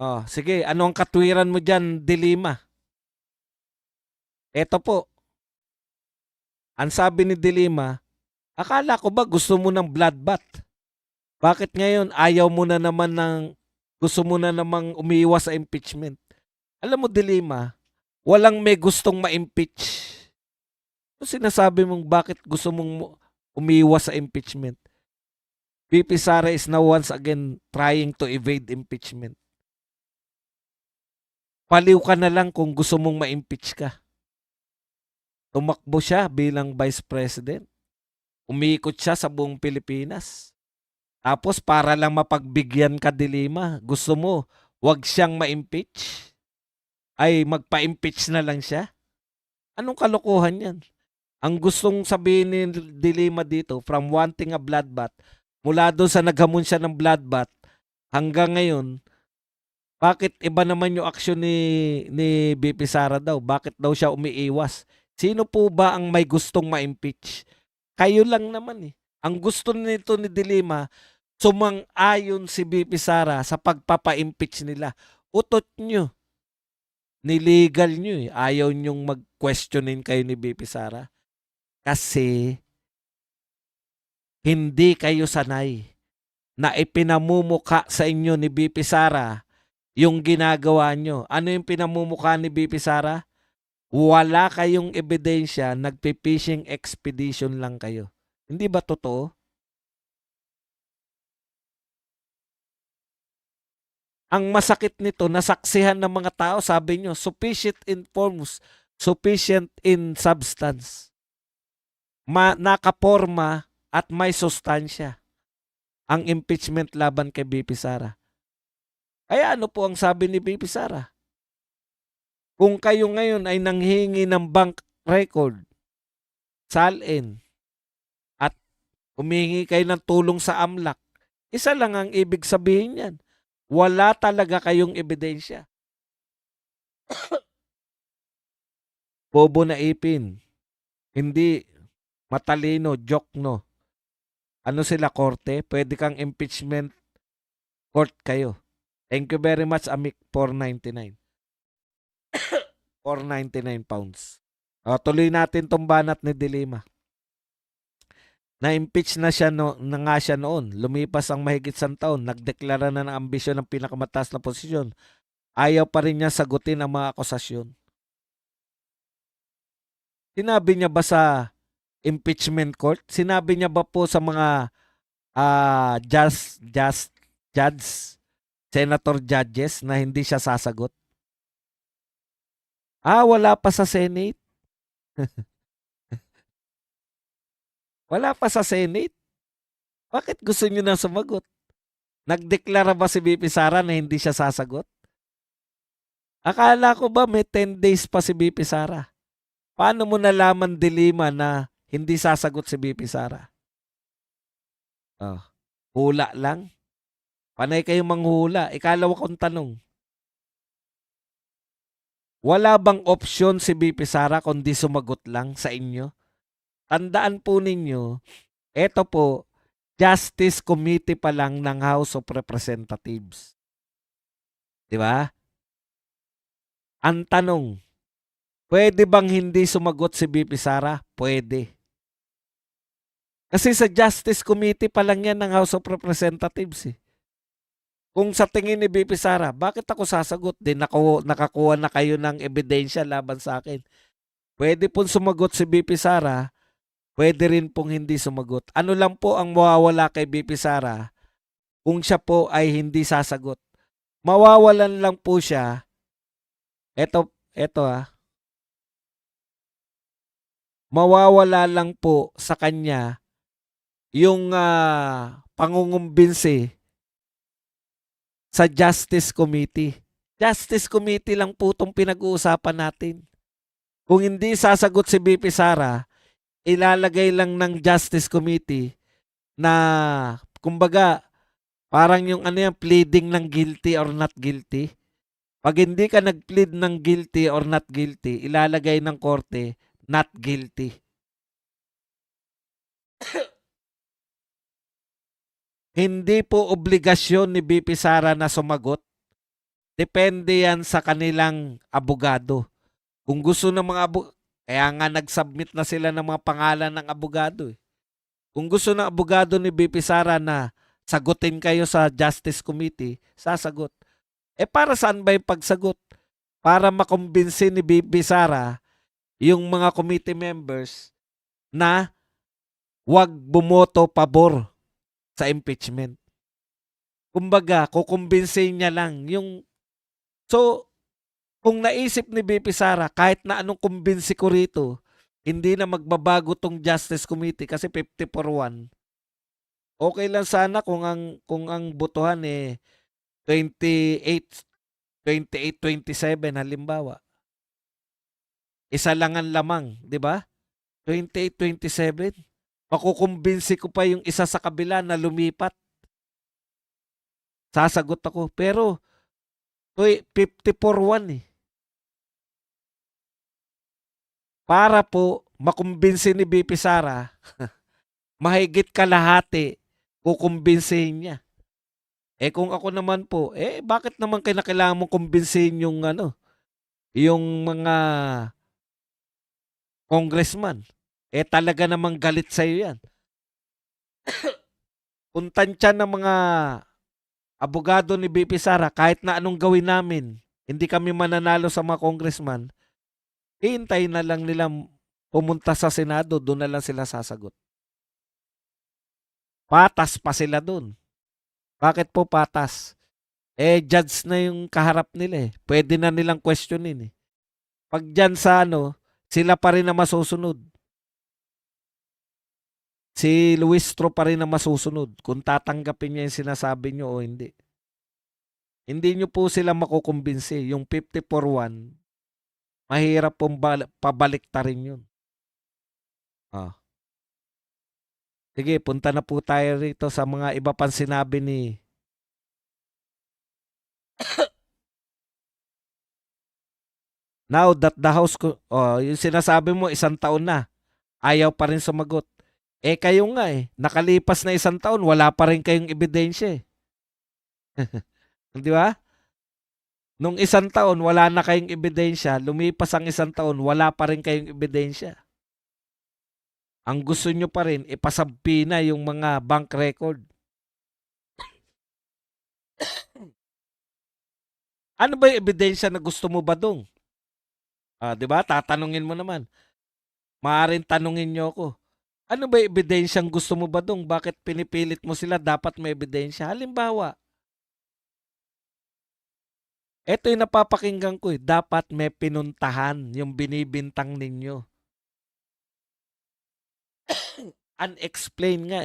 Oh, sige, ano ang katwiran mo diyan, Dilima? Eto po, ang sabi ni Dilima, akala ko ba gusto mo ng bloodbath? Bakit ngayon ayaw mo na naman gusto mo na namang umiwas sa impeachment? Alam mo, Dilima, walang may gustong ma-impeach. Kung sinasabi mong bakit gusto mong umiwas sa impeachment, VP Sara is now once again trying to evade impeachment. Paliw ka na lang kung gusto mong ma-impeach ka. Tumakbo siya bilang Vice President. Umiikot siya sa buong Pilipinas. Tapos para lang mapagbigyan ka, Dilima, gusto mo, wag siyang ma-impeach? Ay, magpa-impeach na lang siya? Anong kalokohan yan? Ang gustong sabihin ni Dilima dito, from wanting a bloodbath, mula doon sa naghamon siya ng bloodbath, hanggang ngayon, bakit iba naman yung aksyon ni BP Sara daw? Bakit daw siya umiiwas? Sino po ba ang may gustong ma-impeach? Kayo lang naman eh. Ang gusto nito ni Dilima, sumang-ayon si BP Sara sa pagpapa-impeach nila. Utot nyo. Niligal nyo eh. Ayaw nyong mag-questionin kayo ni BP Sara. Kasi hindi kayo sanay na ipinamumuka sa inyo ni BP Sara yung ginagawa nyo. Ano yung pinamumuka ni BP Sara? Wala kayong ebidensya, nagpe-fishing expedition lang kayo. Hindi ba totoo? Ang masakit nito, nasaksihan ng mga tao, sabi nyo, sufficient in forms, sufficient in substance. Nakaporma at may sustansya ang impeachment laban kay BP Sara. Kaya ano po ang sabi ni BP Sara? Kung kayo ngayon ay nanghingi ng bank record, salin, at humingi kayo ng tulong sa AMLAC, isa lang ang ibig sabihin yan. Wala talaga kayong ebidensya. Bobo na ipin. Hindi matalino, joke no. Ano sila, korte? Pwede kang impeachment court kayo. Thank you very much, Amik, 499. 499 pounds. O, tuloy natin tong banat ni Dilima. Na-impeach na siya na nga siya noon. Lumipas ang mahigit 1 taon. Nagdeklara na ng ambisyon ng pinakamataas na posisyon. Ayaw pa rin niya sagutin ang mga akusasyon. Sinabi niya ba sa impeachment court? Sinabi niya ba po sa mga judge, senator judges na hindi siya sasagot? Wala pa sa Senate? Wala pa sa Senate? Bakit gusto niyo na sumagot? Nagdeklara ba si BP Sara na hindi siya sasagot? Akala ko ba may 10 days pa si BP Sara? Paano mo nalaman, Dilima, na hindi sasagot si BP Sara? Oh, hula lang? Panay kayong manghula. Ikalawa kong tanong. Wala bang opsyon si BP Sara kundi sumagot lang sa inyo? Tandaan po ninyo, eto po, Justice Committee pa lang ng House of Representatives. Di ba? Ang tanong, pwede bang hindi sumagot si BP Sara? Pwede. Kasi sa Justice Committee pa lang yan ng House of Representatives eh. Kung sa tingin ni BP Sara, bakit ako sasagot? Nakakuha na kayo ng ebidensya laban sa akin. Pwede pong sumagot si BP Sara, pwede rin pong hindi sumagot. Ano lang po ang mawawala kay BP Sara kung siya po ay hindi sasagot? Mawawalan lang po siya. Eto mawawala lang po sa kanya yung pangungumbinsi sa Justice Committee. Justice Committee lang po itong pinag-uusapan natin. Kung hindi sasagot si BP Sara, ilalagay lang ng Justice Committee na, kumbaga, parang yung ano yan, pleading ng guilty or not guilty. Pag hindi ka nag-plead ng guilty or not guilty, ilalagay ng korte, not guilty. Hindi po obligasyon ni BP Sara na sumagot. Depende yan sa kanilang abogado. Kung gusto ng mga kaya nga nag-submit na sila ng mga pangalan ng abogado. Eh. Kung gusto ng abogado ni BP Sara na sagutin kayo sa Justice Committee, sasagot. Eh para saan ba yung pagsagot? Para makumbinsi ni BP Sara yung mga committee members na wag bumoto pabor sa impeachment. Kumbaga, kukumbinsin niya lang yung... So, kung naisip ni BP Sara, kahit na anong kumbinsi ko rito, hindi na magbabago tong Justice Committee kasi 50-1. Okay lang sana kung ang botohan 28 28-27 halimbawa. Isa lang ang lamang, 'di ba? 28-27. Makukumbinsi ko pa yung isa sa kabila na lumipat. Sasagot ako. Pero 54-1 eh. Para po makumbinsi ni BP Sara, mahigit kalahati kukumbinsihin niya. Eh kung ako naman po, bakit naman kailangan mong kumbinsihin yung yung mga congressman? Talaga namang galit sa iyo 'yan. Kung tansya ng mga abogado ni BP Sara, kahit na anong gawin namin, hindi kami mananalo sa mga congressman, hintay na lang nila pumunta sa Senado, doon na lang sila sasagot. Patas pa sila doon. Bakit po patas? Judge na yung kaharap nila eh. Pwede na nilang questionin eh. Pag dyan sa sila pa rin na masusunod. Si Luis Tro pa rin na masusunod kung tatanggapin niya yung sinasabi niyo o hindi. Hindi niyo po sila makukumbinsi. Yung 54-1, mahirap pong pabalik ta rin yun. Ah. Sige, punta na po tayo rito sa mga iba pang sinabi ni Now that the House, yung sinasabi mo, 1 taon na, ayaw pa rin sumagot. Kayo nga nakalipas na 1 taon, wala pa rin kayong ebidensya eh. Di ba? Nung 1 taon, wala na kayong ebidensya, lumipas ang 1 taon, wala pa rin kayong ebidensya. Ang gusto nyo pa rin, ipasabpina yung mga bank record. Ano ba yung ebidensya na gusto mo ba dong? Di ba? Tatanungin mo naman. Maaaring tanungin nyo ako. Ano ba yung ebidensyang gusto mo ba dong? Bakit pinipilit mo sila? Dapat may ebidensya. Halimbawa, ito yung napapakinggan ko dapat may pinuntahan yung binibintang ninyo. Unexplained nga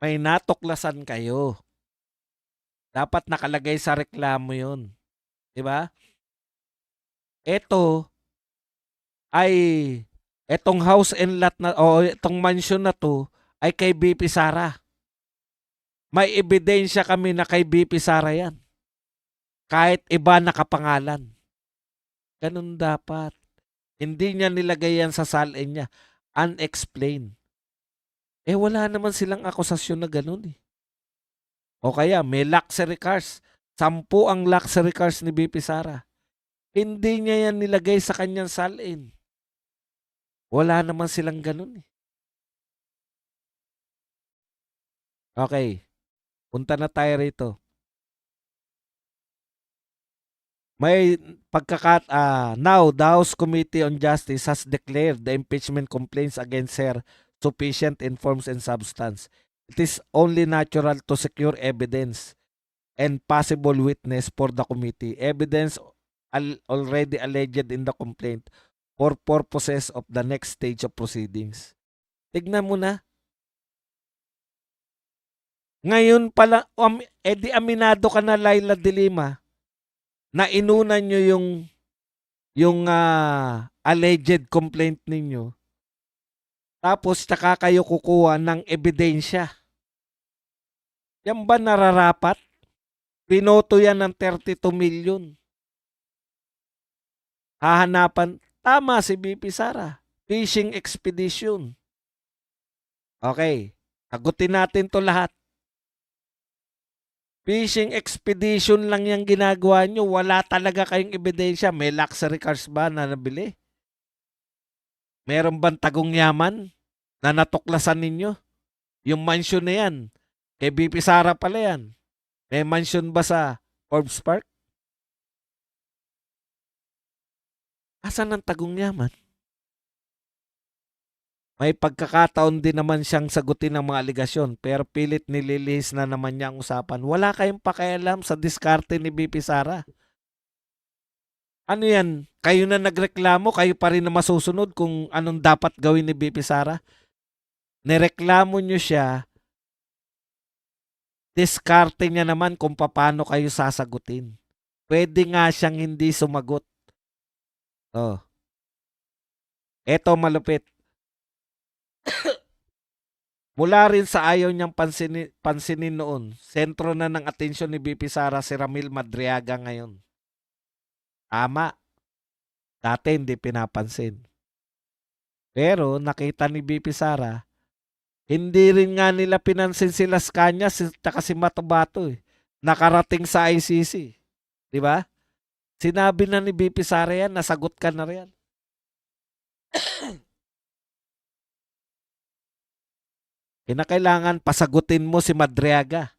May natuklasan kayo. Dapat nakalagay sa reklamo yun. Diba? Ito ay etong house and lot na itong mansion na to ay kay BP Sara. May ebidensya kami na kay BP Sara yan. Kahit iba nakapangalan. Ganun dapat. Hindi niya nilagay yan sa salin niya. Unexplained. Wala naman silang akusasyon na ganun O kaya may luxury cars. 10 ang luxury cars ni BP Sara. Hindi niya yan nilagay sa kanyang salin. Wala naman silang ganun Okay. Punta na tayo rito. May now the House Committee on Justice has declared the impeachment complaints against her sufficient in forms and substance. It is only natural to secure evidence and possible witness for the committee. Evidence already alleged in the complaint for purposes of the next stage of proceedings. Tignan mo na. Ngayon pala, di aminado ka na, Laila de Lima, na inuna nyo yung alleged complaint ninyo. Tapos tsaka kayo kukuha ng ebidensya. Yan ba nararapat? Pinoto yan ng 32 million. Hahanapan. Tama si BP Sara. Fishing expedition. Okay. Sagutin natin to lahat. Fishing expedition lang yung ginagawa nyo. Wala talaga kayong ebidensya. May luxury cars ba na nabili? Meron bang tagong yaman na natuklasan ninyo? Yung mansion na yan. Kay BP Sara pala yan. May mansion ba sa Forbes Park? Asan ang tagong yaman? May pagkakataon din naman siyang sagutin ng mga aligasyon pero pilit nililihis na naman niya ang usapan. Wala kayong pakialam sa diskarte ni BP Sara. Ano yan? Kayo na nagreklamo, kayo pa rin na masusunod kung anong dapat gawin ni BP Sara? Nireklamo nyo siya, diskarte niya naman kung paano kayo sasagutin. Pwede nga siyang hindi sumagot. Oh. Eto malupit. Mula rin sa ayaw niyang pansinin noon, sentro na ng atensyon ni BP Sara si Ramil Madriaga ngayon. Tama, dati hindi pinapansin. Pero nakita ni BP Sara, hindi rin nga nila pinansin si Las Cañas at si Matabato eh. Nakarating sa ICC. Di ba? Sinabi na ni BP Sara yan, nasagot ka na riyan. Kinakailangan pasagutin mo si Madriaga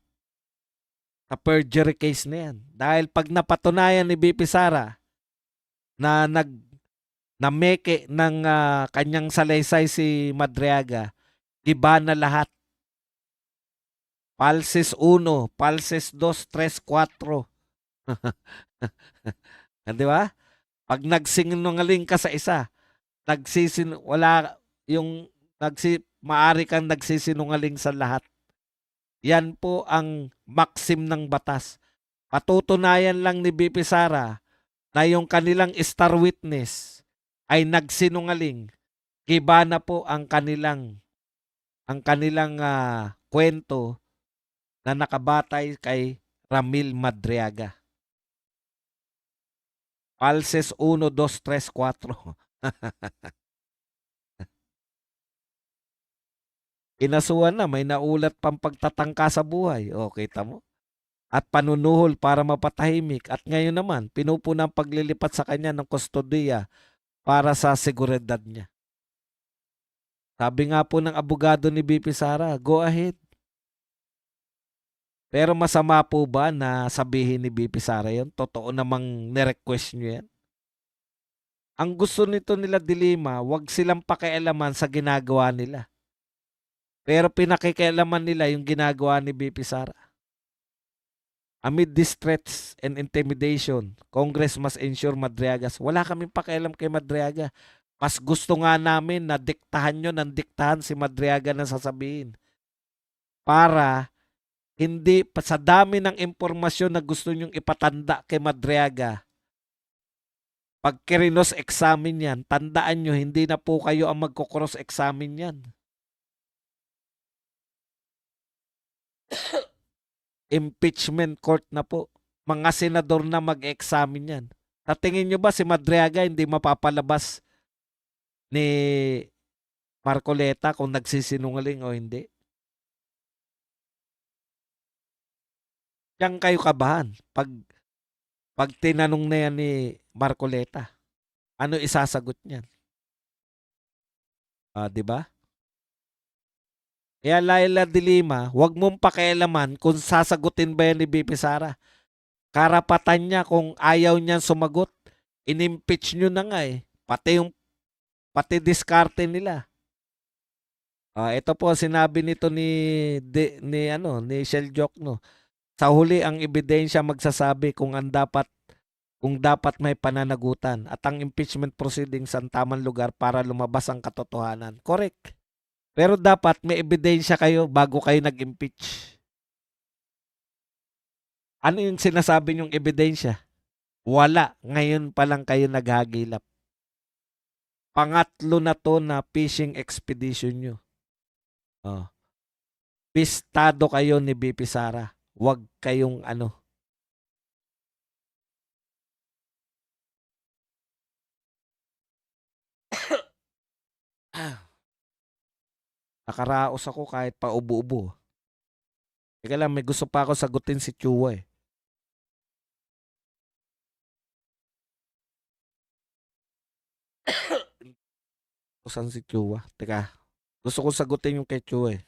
sa perjury case na yan. Dahil pag napatunayan ni BP Sara na nameke ng kanyang salaysay si Madriaga, iba na lahat. Palses 1, palses 2, 3, 4. Di ba? Pag nagsinungaling ka sa isa, wala yung maari kang nagsisinungaling sa lahat. Yan po ang maxim ng batas. Patutunayan lang ni BP Sara na yung kanilang star witness ay nagsinungaling. Iba na po ang kanilang kwento na nakabatay kay Ramil Madriaga. Palses 1, 2, 3, 4. Inasuhan na, may naulat pang pagtatangka sa buhay. O, kita mo? At panunuhol para mapatahimik. At ngayon naman, pinupunang paglilipat sa kanya ng kustodiya para sa seguridad niya. Sabi nga po ng abogado ni BP Sara, go ahead. Pero masama po ba na sabihin ni BP Sara yun? Totoo namang nirequest nyo yan? Ang gusto nito nila Dilima, wag silang pakialaman sa ginagawa nila. Pero pinakikialaman nila yung ginagawa ni BP Sara. Amid these threats and intimidation, Congress must ensure Madriagas. Wala kaming pakialam kay Madriaga. Mas gusto nga namin na diktahan nyo ng diktahan si Madriaga na sasabihin. Para hindi, sa dami ng impormasyon na gusto nyong ipatanda kay Madriaga, pag kirinos examine yan, tandaan nyo, hindi na po kayo ang magkukross examine yan. Impeachment court na po. Mga senador na mag-examine yan. Sa tingin nyo ba si Madriaga hindi mapapalabas ni Marcoleta kung nagsisinungaling o hindi? Diyan kayo kabahan pag tinanong na yan ni Marcoleta. Ano isasagot niyan? Di ba? Kaya Laila de Lima, huwag mong pakialaman kung sasagutin ba yan ni BP Sara. Karapatan niya kung ayaw niyan sumagot. In-impeach nyo na nga eh. Pati diskarte nila. Ito po sinabi nito ni Shell Jokno. Sa huli ang ebidensya magsasabi kung dapat may pananagutan at ang impeachment proceedings ang tamang lugar para lumabas ang katotohanan. Correct. Pero dapat may ebidensya kayo bago kayo nag-impeach. Ano yung sinasabi niyong ebidensya? Wala. Ngayon pa lang kayo naghagilap. Pangatlo na to na fishing expedition nyo. Pistado kayo ni BP Sara. Huwag kayong nakaraos ako kahit pa ubo-ubo. Teka lang, may gusto pa ako sagutin si Chua eh. Saan si Chua? Teka, gusto ko sagutin yung kay Chua eh.